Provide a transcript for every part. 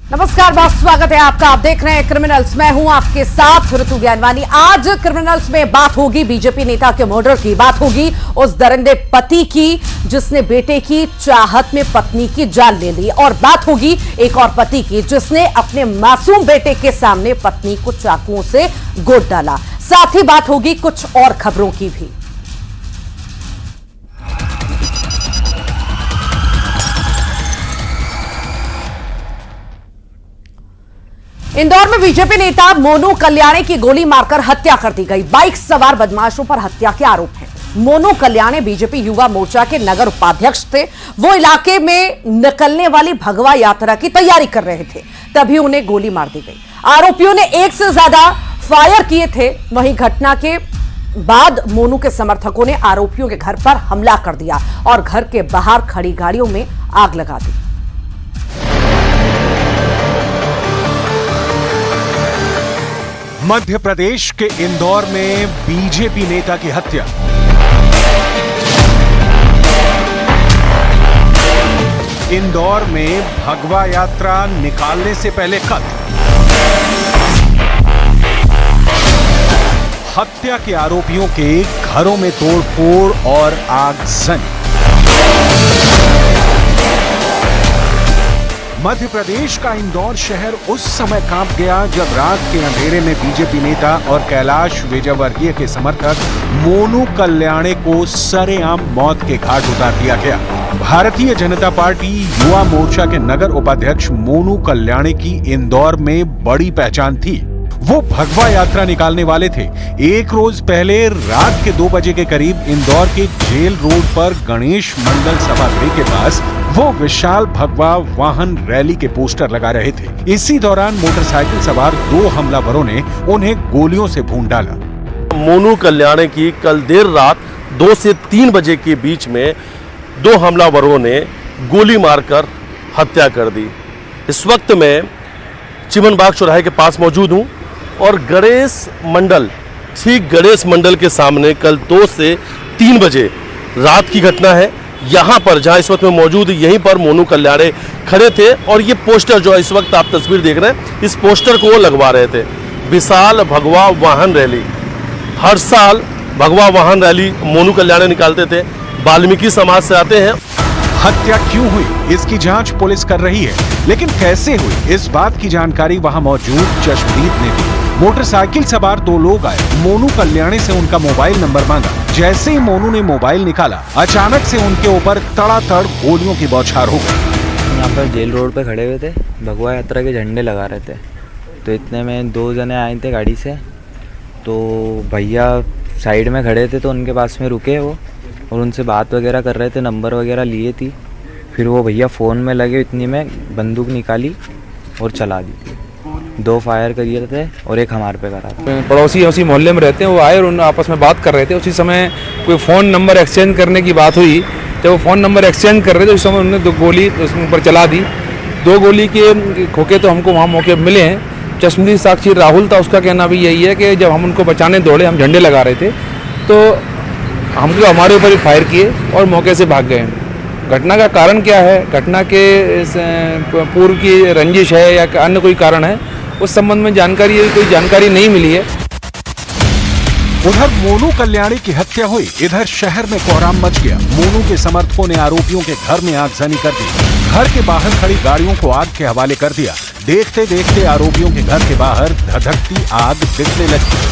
नमस्कार, बहुत स्वागत है आपका। आप देख रहे हैं क्रिमिनल्स। मैं हूं आपके साथ ऋतु ज्ञानवानी। आज क्रिमिनल्स में बात होगी बीजेपी नेता के मर्डर की, बात होगी उस दरिंदे पति की जिसने बेटे की चाहत में पत्नी की जान ले ली, और बात होगी एक और पति की जिसने अपने मासूम बेटे के सामने पत्नी को चाकुओं से गोद डाला। साथ ही बात होगी कुछ और खबरों की भी। इंदौर में बीजेपी नेता मोनू कल्याणी की गोली मारकर हत्या कर दी गई। बाइक सवार बदमाशों पर हत्या के आरोप हैं। मोनू कल्याणी बीजेपी युवा मोर्चा के नगर उपाध्यक्ष थे। वो इलाके में निकलने वाली भगवा यात्रा की तैयारी कर रहे थे, तभी उन्हें गोली मार दी गई। आरोपियों ने एक से ज्यादा फायर किए थे। वहीं घटना के बाद मोनू के समर्थकों ने आरोपियों के घर पर हमला कर दिया और घर के बाहर खड़ी गाड़ियों में आग लगा दी। मध्य प्रदेश के इंदौर में बीजेपी नेता की हत्या। इंदौर में भगवा यात्रा निकालने से पहले कत्ल। हत्या के आरोपियों के घरों में तोड़फोड़ और आगजनी। मध्य प्रदेश का इंदौर शहर उस समय कांप गया जब रात के अंधेरे में बीजेपी नेता और कैलाश विजयवर्गीय के समर्थक मोनू कल्याणी को सरेआम मौत के घाट उतार दिया गया। भारतीय जनता पार्टी युवा मोर्चा के नगर उपाध्यक्ष मोनू कल्याणी की इंदौर में बड़ी पहचान थी। वो भगवा यात्रा निकालने वाले थे। एक रोज पहले रात के 2 बजे के करीब इंदौर के जेल रोड पर गणेश मंडल सभागृह के पास वो विशाल भगवा वाहन रैली के पोस्टर लगा रहे थे। इसी दौरान मोटरसाइकिल सवार 2 हमलावरों ने उन्हें गोलियों से भून डाला। मोनू कल्याणी की कल देर रात 2 से 3 बजे के बीच में 2 हमलावरों ने गोली मारकर हत्या कर दी। इस वक्त मैं चिमनबाग चौराहे के पास मौजूद हूँ और गणेश मंडल, ठीक गणेश मंडल के सामने कल 2 से 3 बजे रात की घटना है। यहाँ पर जहाँ इस वक्त मैं मौजूद, यहीं पर मोनू कल्याणी खड़े थे और ये पोस्टर जो इस वक्त आप तस्वीर देख रहे हैं, इस पोस्टर को वो लगवा रहे थे। विशाल भगवा वाहन रैली, हर साल भगवा वाहन रैली मोनू कल्याणी निकालते थे। वाल्मीकि समाज से आते हैं। हत्या क्यों हुई इसकी जांच पुलिस कर रही है, लेकिन कैसे हुई इस बात की जानकारी वहां मौजूद चश्मदीद ने दी। मोटरसाइकिल सवार 2 लोग आए। मोनू कल्याणी से उनका मोबाइल नंबर मांगा। जैसे ही मोनू ने मोबाइल निकाला, अचानक से उनके ऊपर तड़ातड़ गोलियों की बौछार हो गई। यहाँ पर जेल रोड पे खड़े हुए थे, भगवा यात्रा के झंडे लगा रहे थे। तो इतने में 2 जने आए थे गाड़ी से। तो भैया साइड में खड़े थे तो उनके पास में रुके वो और उनसे बात वगैरह कर रहे थे, नंबर वगैरह लिए थी। फिर वो भैया फ़ोन में लगे, इतनी में बंदूक निकाली और चला दी। 2 फायर करिए थे और एक हमारे पे करा था। पड़ोसी उसी मोहल्ले में रहते हैं, वो आए और उन आपस में बात कर रहे थे। उसी समय कोई फ़ोन नंबर एक्सचेंज करने की बात हुई। जब वो फ़ोन नंबर एक्सचेंज कर रहे थे उस समय उन्होंने 2 गोली उसके ऊपर चला दी। 2 गोली के खोखे तो हमको वहाँ मौके पर मिले हैं। चश्मदीद साक्षी राहुल था, उसका कहना भी यही है कि जब हम उनको बचाने दौड़े, हम झंडे लगा रहे थे तो हमको हमारे ऊपर ही फायर किए और मौके से भाग गए। घटना का कारण क्या है, घटना के पूर्व की रंजिश है या अन्य कोई कारण है, उस संबंध में कोई जानकारी नहीं मिली है। उधर मोनू कल्याणी की हत्या हुई, इधर शहर में कोहराम मच गया। मोनू के समर्थकों ने आरोपियों के घर में आगजनी कर दी। घर के बाहर खड़ी गाड़ियों को आग के हवाले कर दिया। देखते देखते आरोपियों के घर के बाहर धधकती आग दिखने लगी।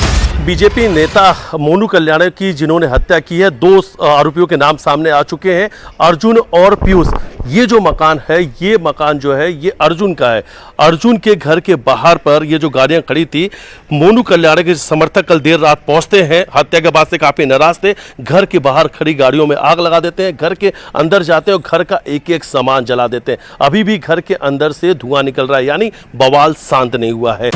बीजेपी नेता मोनू कल्याणी की जिन्होंने हत्या की है, 2 आरोपियों के नाम सामने आ चुके हैं, अर्जुन और पीयूष। ये जो मकान है, ये मकान जो है ये अर्जुन का है। अर्जुन के घर के बाहर पर ये जो गाड़ियां खड़ी थी, मोनू कल्याणी के समर्थक कल देर रात पहुंचते हैं। हत्या के बाद से काफी नाराज थे। घर के बाहर खड़ी गाड़ियों में आग लगा देते हैं, घर के अंदर जाते हैं और घर का एक-एक सामान जला देते हैं। अभी भी घर के अंदर से धुआं निकल रहा है, यानी बवाल शांत नहीं हुआ है।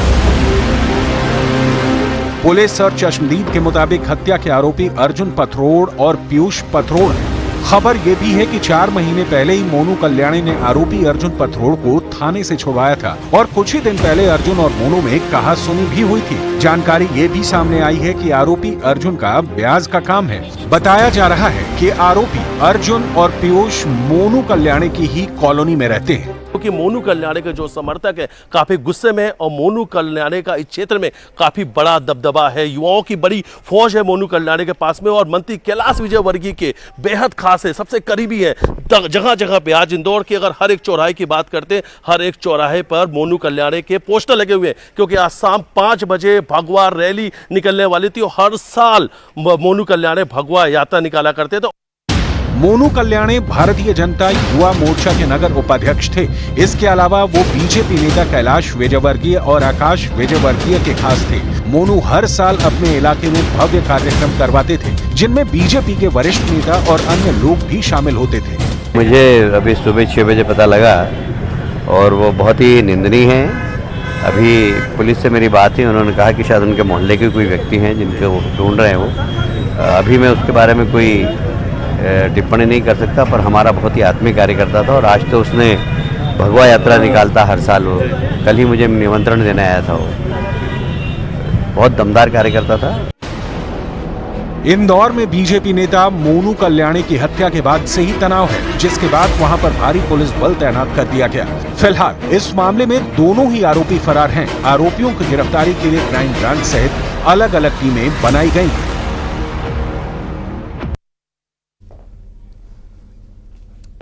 पुलिस और चश्मदीद के मुताबिक हत्या के आरोपी अर्जुन पथरोड़ और पीयूष पथरोड़ हैं। खबर यह भी है कि 4 महीने पहले ही मोनू कल्याणी ने आरोपी अर्जुन पथरोड़ को थाने से छुड़वाया था और कुछ ही दिन पहले अर्जुन और मोनू में कहासुनी भी हुई थी। जानकारी ये भी सामने आई है कि आरोपी अर्जुन का ब्याज का काम है। बताया जा रहा है कि आरोपी अर्जुन और पीयूष मोनू कल्याणी की ही कॉलोनी में रहते हैं। क्योंकि मोनू कल्याणी के जो समर्थक है काफी गुस्से में, और मोनू कल्याणी का इस क्षेत्र में काफी बड़ा दबदबा है, युवाओं की बड़ी फौज है मोनू कल्याणी के पास में, और मंत्री कैलाश विजयवर्गीय के बेहद खास है, सबसे करीबी है जगह जगह पे। आज इंदौर की अगर हर एक चौराहे की बात करते हैं, हर एक चौराहे पर मोनू कल्याणी के पोस्टर लगे हुए हैं, क्योंकि आज शाम 5 बजे भगवा रैली निकलने वाली थी, और हर साल मोनू कल्याणी भगवा यात्रा निकाला करते थे। मोनू कल्याणी भारतीय जनता युवा मोर्चा के नगर उपाध्यक्ष थे। इसके अलावा वो बीजेपी नेता कैलाश विजयवर्गीय और आकाश विजयवर्गीय के खास थे। मोनू हर साल अपने इलाके में भव्य कार्यक्रम करवाते थे, जिनमें बीजेपी के वरिष्ठ नेता और अन्य लोग भी शामिल होते थे। मुझे अभी सुबह 6 बजे पता लगा और वो बहुत ही निंदनीय है। अभी पुलिस से मेरी बात हुई, उन्होंने कहा कि शायद उनके मोहल्ले के कोई व्यक्ति हैं जिनको वो ढूंढ रहे हैं वो। अभी मैं उसके बारे में कोई टिप्पणी नहीं कर सकता, पर हमारा बहुत ही आत्मीय कार्यकर्ता था, और आज तो उसने भगवा यात्रा निकालता हर साल। वो कल ही मुझे निमंत्रण देने आया था। वो बहुत दमदार कार्यकर्ता था। इंदौर में बीजेपी नेता मोनू कल्याणी की हत्या के बाद से ही तनाव है, जिसके बाद वहां पर भारी पुलिस बल तैनात कर दिया गया। फिलहाल इस मामले में दोनों ही आरोपी फरार हैं। आरोपियों की गिरफ्तारी के लिए क्राइम ब्रांच सहित अलग अलग टीमें बनाई गई हैं।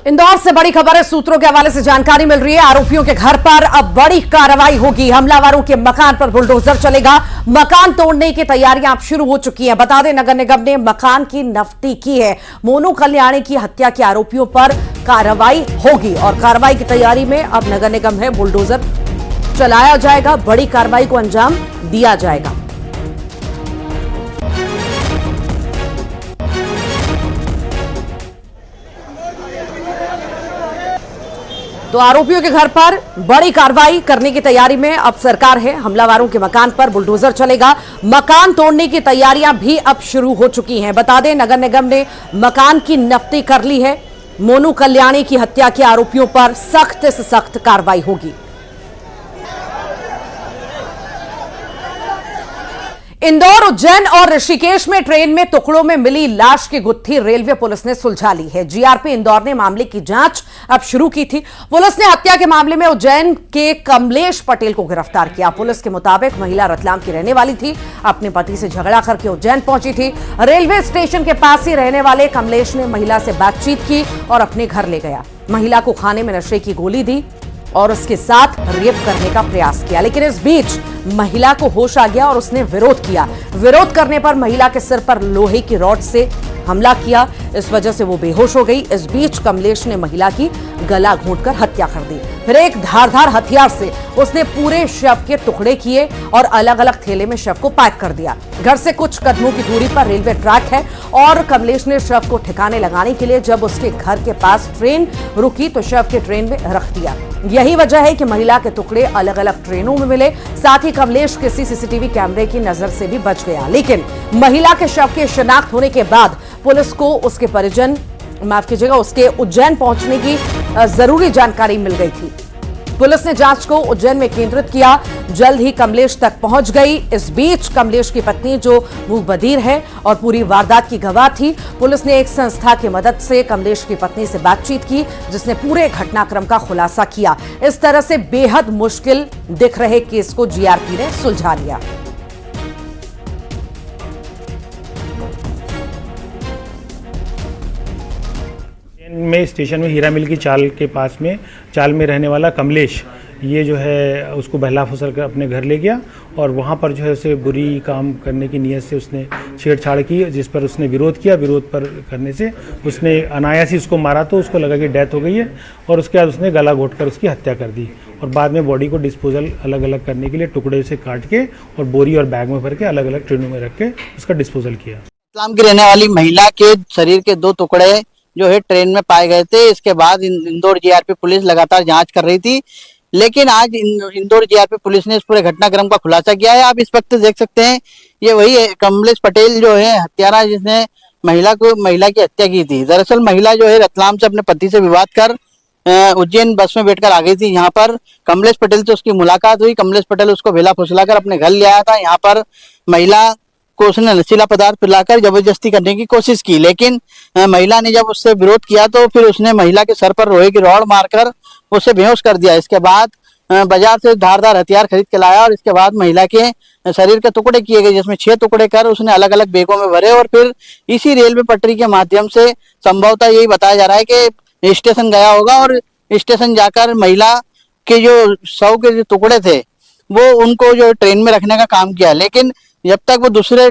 इंदौर से बड़ी खबर है, सूत्रों के हवाले से जानकारी मिल रही है। आरोपियों के घर पर अब बड़ी कार्रवाई होगी। हमलावरों के मकान पर बुलडोजर चलेगा। मकान तोड़ने की तैयारियां अब शुरू हो चुकी हैं। बता दें, नगर निगम ने मकान की नफ्ती की है। मोनू कल्याणी की हत्या के आरोपियों पर कार्रवाई होगी, और कार्रवाई की तैयारी में अब नगर निगम है, बुलडोजर चलाया जाएगा, बड़ी कार्रवाई को अंजाम दिया जाएगा। तो आरोपियों के घर पर बड़ी कार्रवाई करने की तैयारी में अब सरकार है। हमलावरों के मकान पर बुलडोजर चलेगा। मकान तोड़ने की तैयारियां भी अब शुरू हो चुकी हैं। बता दें, नगर निगम ने मकान की नफ्ती कर ली है। मोनू कल्याणी की हत्या के आरोपियों पर सख्त से सख्त कार्रवाई होगी। इंदौर, उज्जैन और ऋषिकेश में ट्रेन में टुकड़ों में मिली लाश की गुत्थी रेलवे पुलिस ने सुलझा ली है। जीआरपी इंदौर ने मामले की जांच अब शुरू की थी। पुलिस ने हत्या के मामले में उज्जैन के कमलेश पटेल को गिरफ्तार किया। पुलिस के मुताबिक महिला रतलाम की रहने वाली थी, अपने पति से झगड़ा करके उज्जैन पहुंची थी। रेलवे स्टेशन के पास ही रहने वाले कमलेश ने महिला से बातचीत की और अपने घर ले गया। महिला को खाने में नशे की गोली दी और उसके साथ रेप करने का प्रयास किया, लेकिन इस बीच महिला को होश आ गया और उसने विरोध किया। विरोध करने पर महिला के सिर पर लोहे की रॉड से हमला किया। इस वजह से वो बेहोश हो गई। इस बीच कमलेश ने महिला की गला घोंटकर हत्या कर दी। फिर एक धारदार हथियार से उसने पूरे शव के टुकड़े किए और अलग अलग थैले में शव को पैक कर दिया। घर से कुछ कदमों की दूरी पर रेलवे ट्रैक है और कमलेश ने शव को ठिकाने लगाने के लिए जब उसके घर के पास ट्रेन रुकी तो शव के ट्रेन में रख दिया। यही वजह है कि महिला के टुकड़े अलग अलग ट्रेनों में मिले। साथ ही कमलेश किसी सीसीटीवी कैमरे की नजर से भी बच गया, लेकिन महिला के शव के शिनाख्त होने के बाद पुलिस को उसके परिजन, माफ कीजिएगा, उसके उज्जैन पहुंचने की जरूरी जानकारी मिल गई थी। पुलिस ने जांच को उज्जैन में केंद्रित किया। जल्द ही कमलेश तक पहुंच गई। इस बीच कमलेश की पत्नी, जो मुंह बधिर है और पूरी वारदात की गवाह थी, पुलिस ने एक संस्था की मदद से कमलेश की पत्नी से बातचीत की, जिसने पूरे घटनाक्रम का खुलासा किया। इस तरह से बेहद मुश्किल दिख रहे केस को जीआरपी ने सुलझा लिया। में स्टेशन में हीरा मिल की चाल में रहने वाला कमलेश, ये जो है उसको बहला फुसल कर अपने घर ले गया और वहाँ पर जो है उसे बुरी काम करने की नीयत से उसने छेड़छाड़ की, जिस पर उसने विरोध किया। विरोध पर करने से उसने अनायास ही उसको मारा, तो उसको लगा कि डेथ हो गई है और उसके बाद उसने गला घोंट कर उसकी हत्या कर दी और बाद में बॉडी को डिस्पोजल अलग अलग करने के लिए टुकड़े से काट के और बोरी और बैग में भर के अलग अलग ट्रेनों में रख के उसका डिस्पोजल किया। रतलाम की रहने वाली महिला के शरीर के 2 टुकड़े जो है ट्रेन में पाए गए थे। इसके बाद इंदौर जीआरपी पुलिस लगातार जांच कर रही थी, लेकिन आज इंदौर जीआरपी पुलिस ने इस पूरे घटनाक्रम का खुलासा किया है। आप इस वक्त देख सकते हैं, ये वही है कमलेश पटेल जो है हत्यारा, जिसने महिला की हत्या की थी। दरअसल महिला जो है रतलाम से अपने पति से विवाद कर उज्जैन बस में बैठकर आ गई थी। यहाँ पर कमलेश पटेल से उसकी मुलाकात हुई। कमलेश पटेल उसको भेला फुसलाकर अपने घर ले आया था। यहाँ पर महिला को उसने नशीला पदार्थ पिलाकर जबरदस्ती करने की कोशिश की, लेकिन महिला ने जब उससे विरोध किया तो फिर उसने महिला के सर पर लोहे की रॉड मारकर उसे बेहोश कर दिया। इसके बाद बाजार से धारदार हथियार खरीद के लाया और इसके बाद महिला के शरीर के टुकड़े किए गए, जिसमें 6 टुकड़े कर उसने अलग अलग बैगों में भरे और फिर इसी रेलवे पटरी के माध्यम से संभवतः यही बताया जा रहा है कि स्टेशन गया होगा और स्टेशन जाकर महिला के जो शव के जो टुकड़े थे वो उनको जो ट्रेन में रखने का काम किया, लेकिन जब तक वो दूसरे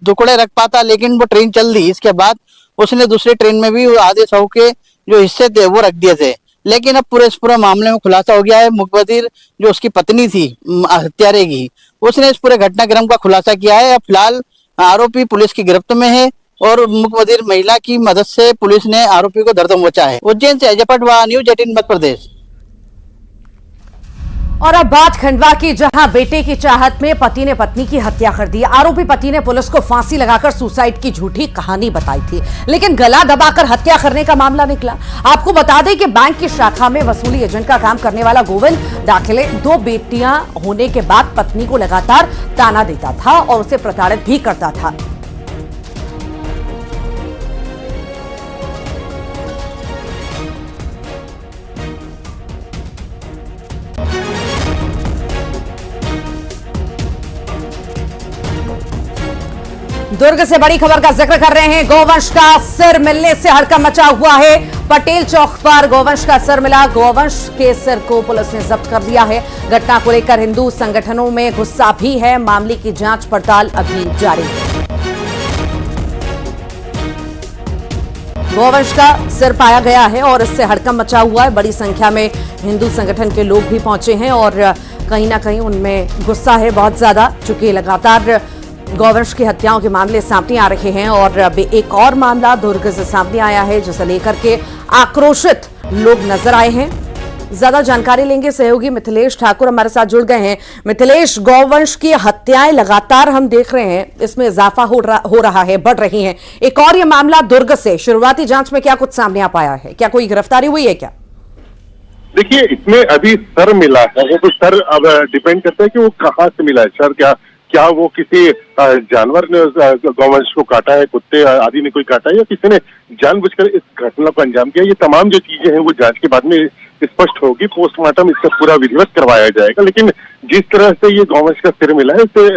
टुकड़े रख पाता लेकिन वो ट्रेन चल दी। इसके बाद उसने दूसरी ट्रेन में भी आधे शव के जो हिस्से थे वो रख दिए थे। लेकिन अब इस पूरे मामले में खुलासा हो गया है। मुखबिर जो उसकी पत्नी थी हत्यारे की, उसने इस पूरे घटनाक्रम का खुलासा किया है। अब फिलहाल आरोपी पुलिस की गिरफ्त में है और मुखबिर महिला की मदद से पुलिस ने आरोपी को धर दबोचा है। उज्जैन से अजय पटवा, न्यूज 18 मध्य प्रदेश। और अब बात खंडवा की, जहां बेटे की चाहत में पति ने पत्नी की हत्या कर दी। आरोपी पति ने पुलिस को फांसी लगाकर सुसाइड की झूठी कहानी बताई थी, लेकिन गला दबाकर हत्या करने का मामला निकला। आपको बता दें कि बैंक की शाखा में वसूली एजेंट का काम करने वाला गोविंद दाखिले 2 बेटियां होने के बाद पत्नी को लगातार ताना देता था और उसे प्रताड़ित भी करता था। दुर्ग से बड़ी खबर का जिक्र कर रहे हैं। गौवंश का सिर मिलने से हड़कंप मचा हुआ है। पटेल चौक पर गौवंश का सिर मिला। गौवंश के सिर को पुलिस ने जब्त कर लिया है। घटना को लेकर हिंदू संगठनों में गुस्सा भी है। मामले की जांच पड़ताल अभी जारी है। गौवंश का सिर पाया गया है और इससे हड़कंप मचा हुआ है। बड़ी संख्या में हिंदू संगठन के लोग भी पहुंचे हैं और कहीं ना कहीं उनमें गुस्सा है बहुत ज्यादा, चूंकि लगातार गौवंश की हत्याओं के मामले सामने आ रहे हैं और अब एक और मामला दुर्ग से सामने आया है जिसे लेकर के आक्रोशित लोग नजर आए हैं। ज्यादा जानकारी लेंगे सहयोगी मिथिलेश ठाकुर हमारे साथ जुड़ गए हैं। मिथिलेश, गौवंश की हत्याएं लगातार हम देख रहे हैं, इसमें इजाफा हो रहा है, बढ़ रही हैं। एक और ये मामला दुर्ग से, शुरुआती जांच में क्या कुछ सामने आ पाया है? क्या कोई गिरफ्तारी हुई है क्या? देखिए, इसमें अभी सर मिला है, वो तो सर अब डिपेंड करता है कि वो कहाँ से मिला है। सर क्या वो किसी जानवर ने गौवंश को काटा है, कुत्ते आदि ने कोई काटा है, या किसी ने जानबूझकर इस घटना को अंजाम दिया? ये तमाम जो चीजें हैं वो जांच के बाद में स्पष्ट होगी। पोस्टमार्टम इसका पूरा विधिवत करवाया जाएगा। लेकिन जिस तरह से ये गौवंश का सिर मिला है, इससे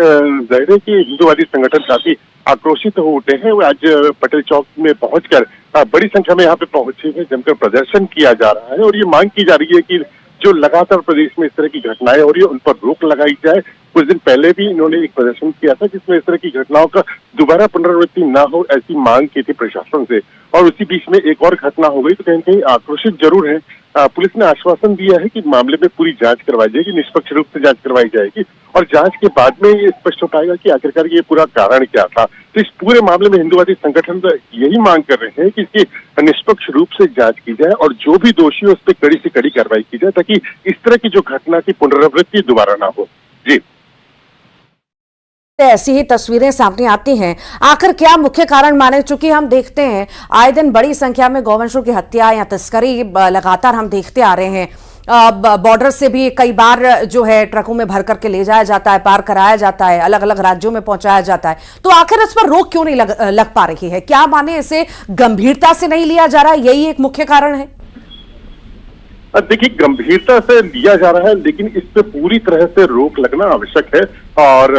जाहिर है कि हिंदूवादी संगठन काफी आक्रोशित हो उठे हैं। आज पटेल चौक में पहुंचकर बड़ी संख्या में यहाँ पे पहुंचे हैं, जमकर प्रदर्शन किया जा रहा है और ये मांग की जा रही है कि जो लगातार प्रदेश में इस तरह की घटनाएं हो रही है उन पर रोक लगाई जाए। कुछ दिन पहले भी इन्होंने एक प्रदर्शन किया था जिसमें इस तरह की घटनाओं का दोबारा पुनरावृत्ति न हो, ऐसी मांग की थी प्रशासन से, और उसी बीच में एक और घटना हो गई। तो कहीं कहीं आक्रोशित जरूर है। पुलिस ने आश्वासन दिया है कि मामले में पूरी जांच करवाई जाएगी, निष्पक्ष रूप से जांच करवाई जाएगी और जांच के बाद में ये स्पष्ट हो पाएगा कि आखिरकार ये पूरा कारण क्या था। तो इस पूरे मामले में हिंदूवादी संगठन तो यही मांग कर रहे हैं कि इसकी निष्पक्ष रूप से जांच की जाए और जो भी दोषी हो उस पर कड़ी से कड़ी कार्रवाई की जाए, ताकि इस तरह की जो घटना की पुनरावृत्ति दोबारा ना हो। जी, ऐसी ही तस्वीरें सामने आती हैं। आखिर क्या मुख्य कारण माने? चूंकि हम देखते हैं आए दिन बड़ी संख्या में गौवंशों की हत्या या तस्करी लगातार हम देखते आ रहे हैं। बॉर्डर से भी कई बार जो है ट्रकों में भर करके ले जाया जाता है, पार कराया जाता है, अलग अलग राज्यों में पहुंचाया जाता है। तो आखिर इस पर रोक क्यों नहीं लग पा रही है? क्या माने इसे गंभीरता से नहीं लिया जा रहा? यही एक मुख्य कारण है। देखिए, गंभीरता से लिया जा रहा है, लेकिन इस पे पूरी तरह से रोक लगना आवश्यक है। और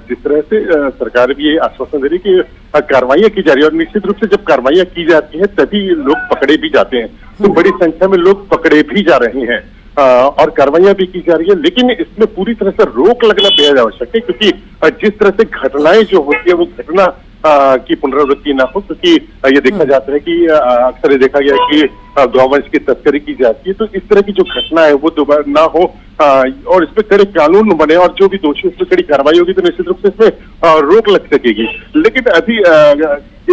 जिस तरह से सरकार भी ये आश्वासन दे रही है कि कार्रवाइयां की जा रही है, और निश्चित रूप से जब कार्रवाइयां की जाती है तभी लोग पकड़े भी जाते हैं। तो बड़ी संख्या में लोग पकड़े भी जा रहे हैं और कार्रवाइयां भी की जा रही है, लेकिन इसमें पूरी तरह से रोक लगना बेहद आवश्यक है, क्योंकि जिस तरह से घटनाएं जो होती है वो घटना की पुनरावृत्ति ना हो। क्योंकि ये देखा जाता है कि अक्सर ये देखा गया है कि गौवंश की तस्करी की जाती है, तो इस तरह की जो घटना है वो दोबारा ना हो और इस पे कड़े कानून बने और जो भी दोषी उस पर कड़ी कार्रवाई होगी तो निश्चित रूप से इसमें रोक लग सकेगी। लेकिन अभी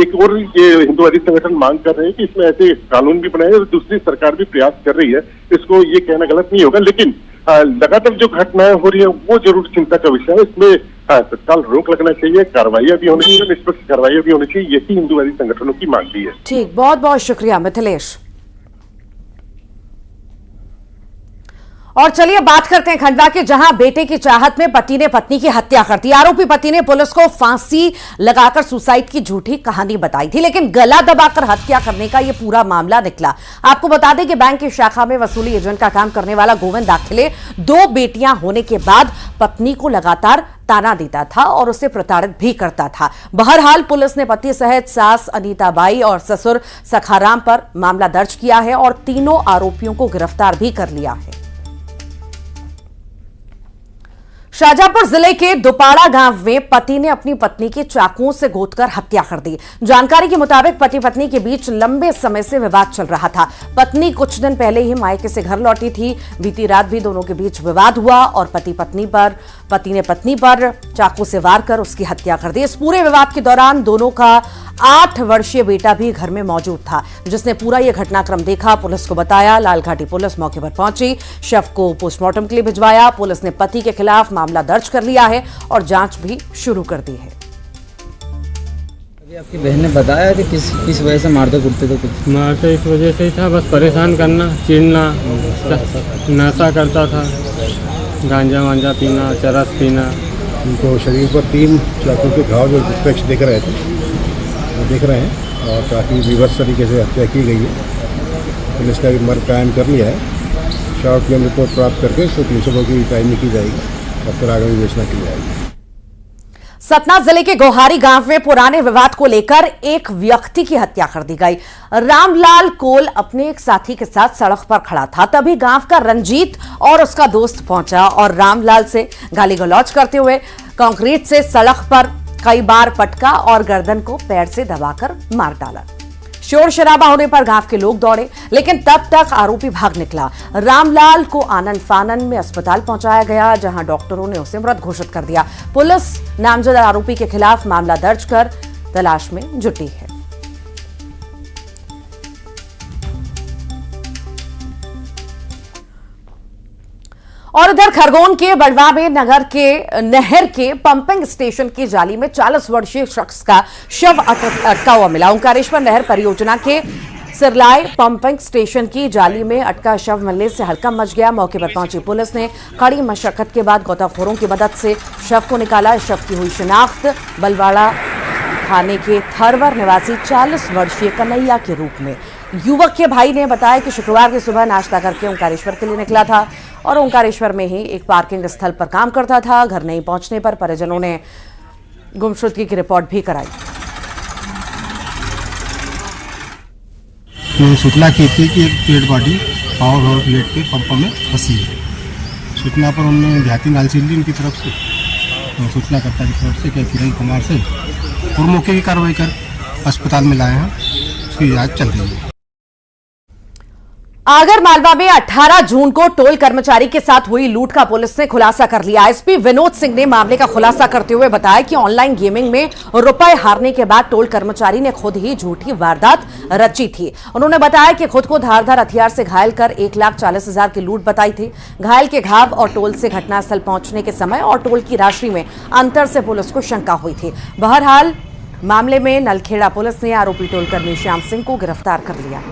एक और ये हिंदूवादी संगठन मांग कर रहे हैं कि इसमें ऐसे कानून भी बनाए और दूसरी सरकार भी प्रयास कर रही है। इसको ये कहना गलत नहीं होगा, लेकिन लगातार जो घटनाएं हो रही है वो जरूर चिंता का विषय है। इसमें तत्काल रोक लगना चाहिए, कार्रवाइयां भी होनी चाहिए, निष्पक्ष कार्रवाइयां भी होनी चाहिए। यही हिंदूवादी संगठनों की मांग भी है। ठीक, बहुत बहुत शुक्रिया मिथिलेश। और चलिए बात करते हैं खंडवा के, जहां बेटे की चाहत में पति ने पत्नी की हत्या कर दी। आरोपी पति ने पुलिस को फांसी लगाकर सुसाइड की झूठी कहानी बताई थी, लेकिन गला दबाकर हत्या करने का यह पूरा मामला निकला। आपको बता दें कि बैंक की शाखा में वसूली एजेंट का काम करने वाला गोविंद दाखिले 2 बेटियां होने के बाद पत्नी को लगातार ताना देता था और उसे प्रताड़ित भी करता था। बहरहाल पुलिस ने पति सहित सास अनीता बाई और ससुर सखाराम पर मामला दर्ज किया है और तीनों आरोपियों को गिरफ्तार भी कर लिया है। शाजापुर जिले के दुपाड़ा गांव में पति ने अपनी पत्नी की चाकुओं से गोदकर हत्या कर दी। जानकारी के मुताबिक पति पत्नी के बीच लंबे समय से विवाद चल रहा था। पत्नी कुछ दिन पहले ही मायके से घर लौटी थी। बीती रात भी दोनों के बीच विवाद हुआ और पति ने पत्नी पर चाकू से वार कर उसकी हत्या कर दी। इस पूरे विवाद के दौरान दोनों का 8 वर्षीय बेटा भी घर में मौजूद था, जिसने पूरा यह घटनाक्रम देखा, पुलिस को बताया। लालघाटी पुलिस मौके पर पहुंची, शव को पोस्टमार्टम के लिए भिजवाया। पुलिस ने पति के खिलाफ मामला दर्ज कर लिया है और जांच भी शुरू कर दी है। अभी आपकी बहन ने बताया कि किस वजह से मारते कुटते थे? कुछ मारते इस वजह से ही था, बस परेशान करना, चिढ़ना, नशा करता था, गांजा वांजा पीना, चरस पीना। उनको शरीर पर 3 चाकू के घाव जो प्रत्यक्ष देख रहे थे, वो देख रहे हैं और काफ़ी विवश तरीके से हत्या की गई है। पुलिस ने भी मर्ग कायम कर लिया है। शॉर्ट क्लेम रिपोर्ट प्राप्त करके इसको 300 की टाइमिंग की जाएगी और फिर आगे विवेचना की जाएगी। सतना जिले के गोहारी गांव में पुराने विवाद को लेकर एक व्यक्ति की हत्या कर दी गई। रामलाल कोल अपने एक साथी के साथ सड़क पर खड़ा था, तभी गांव का रंजीत और उसका दोस्त पहुंचा और रामलाल से गाली गलौज करते हुए कंक्रीट से सड़क पर कई बार पटका और गर्दन को पैर से दबाकर मार डाला। शोर शराबा होने पर गांव के लोग दौड़े, लेकिन तब तक आरोपी भाग निकला। रामलाल को आनन फानन में अस्पताल पहुंचाया गया, जहां डॉक्टरों ने उसे मृत घोषित कर दिया। पुलिस नामजद आरोपी के खिलाफ मामला दर्ज कर तलाश में जुटी है। और उधर खरगोन के बड़वा में नहर के पंपिंग स्टेशन की जाली में 40 वर्षीय शख्स का शव अटका हुआ मिला। ओंकारेश्वर नहर परियोजना के सिरलाय पंपिंग स्टेशन की जाली में अटका शव मिलने से हड़कंप मच गया। मौके पर पहुंची पुलिस ने कड़ी मशक्कत के बाद गोताखोरों की मदद से शव को निकाला। शव की हुई शिनाख्त बलवाड़ा थाने के थरवर निवासी 40 वर्षीय कन्हैया के रूप में। युवक के भाई ने बताया कि शुक्रवार की सुबह नाश्ता करके ओंकारेश्वर के लिए निकला था और ओंकारेश्वर में ही एक पार्किंग स्थल पर काम करता था। घर नहीं पहुंचने पर परिजनों ने गुमशुदगी की रिपोर्ट भी कराई। सूचना की थी कि एक डेड बॉडी पावर प्लेट के पंप में फंसी है। सूचना पर उन्होंने देहाती नालसिल्ली उनकी तरफ से सूचनाकर्ता की तरफ से किरण कुमार से और मौके की कार्रवाई कर अस्पताल में लाए हैं। उसकी इलाज चल रही है। आगर मालवा में 18 जून को टोल कर्मचारी के साथ हुई लूट का पुलिस ने खुलासा कर लिया। एसपी विनोद सिंह ने मामले का खुलासा करते हुए बताया कि ऑनलाइन गेमिंग में रुपए हारने के बाद टोल कर्मचारी ने खुद ही झूठी वारदात रची थी। उन्होंने बताया कि खुद को धारदार हथियार से घायल कर 1,40,000 की लूट बताई थी। घायल के घाव और टोल से घटनास्थल पहुंचने के समय और टोल की राशि में अंतर से पुलिस को शंका हुई थी। बहरहाल मामले में नलखेड़ा पुलिस ने आरोपी टोलकर्मी श्याम सिंह को गिरफ्तार कर लिया।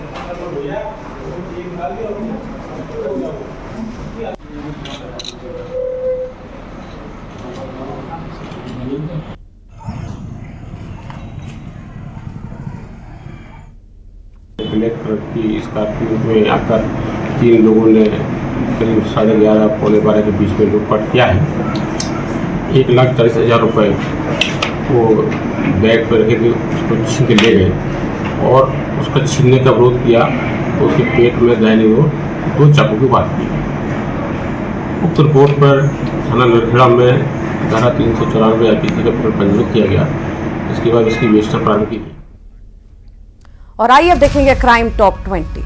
ब्लैक कलर की स्कॉर्पियो में आकर 3 लोगों ने करीब 11:30 पौने 12 के बीच में लूटपाट किया है। 1,40,000 रुपये वो बैग पर रखे थे, उसको छीन के ले गए और उसका छीनने का विरोध किया तो उसके पेट में दाहिनी ओर 2 चाकू की बात की। उक्त रिपोर्ट पर थाना नलखेड़ा में धारा 394 IPC का पंजीकृत किया गया। इसके बाद इसकी विवेचना प्रारंभ की गई। और आइए अब देखेंगे क्राइम टॉप 20।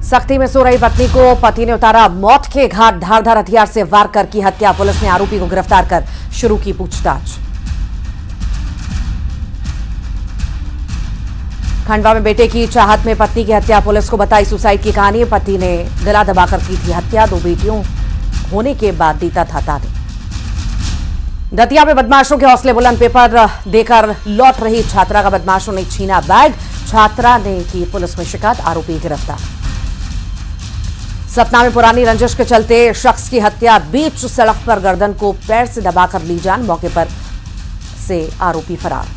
सख्ती में सो रही पत्नी को पति ने उतारा मौत के घाट, धारदार हथियार से वार कर की हत्या। पुलिस ने आरोपी को गिरफ्तार कर शुरू की पूछताछ। खंडवा में बेटे की चाहत में पत्नी की हत्या, पुलिस को बताई सुसाइड की कहानी। पति ने गला दबाकर की थी हत्या। 2 बेटियों होने के बाद देता था ताने। दतिया में बदमाशों के हौसले बुलंद, पेपर देकर लौट रही छात्रा का बदमाशों ने छीना बैग। छात्रा ने की पुलिस में शिकायत, आरोपी गिरफ्तार। सतना में पुरानी रंजिश के चलते शख्स की हत्या, बीच सड़क पर गर्दन को पैर से दबाकर ली जान, मौके पर से आरोपी फरार।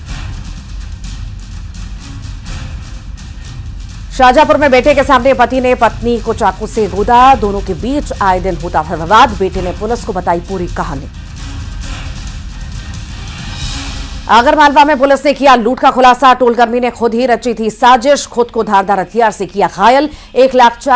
शाहजहांपुर में बेटे के सामने पति ने पत्नी को चाकू से गोदा, दोनों के बीच आए दिन होता है विवाद। बेटे ने पुलिस को बताई पूरी कहानी। आगरमालवा में पुलिस ने किया लूट का खुलासा, टोलकर्मी ने खुद ही रची थी साजिश, खुद को धारदार हथियार से किया घायल। 1,40,000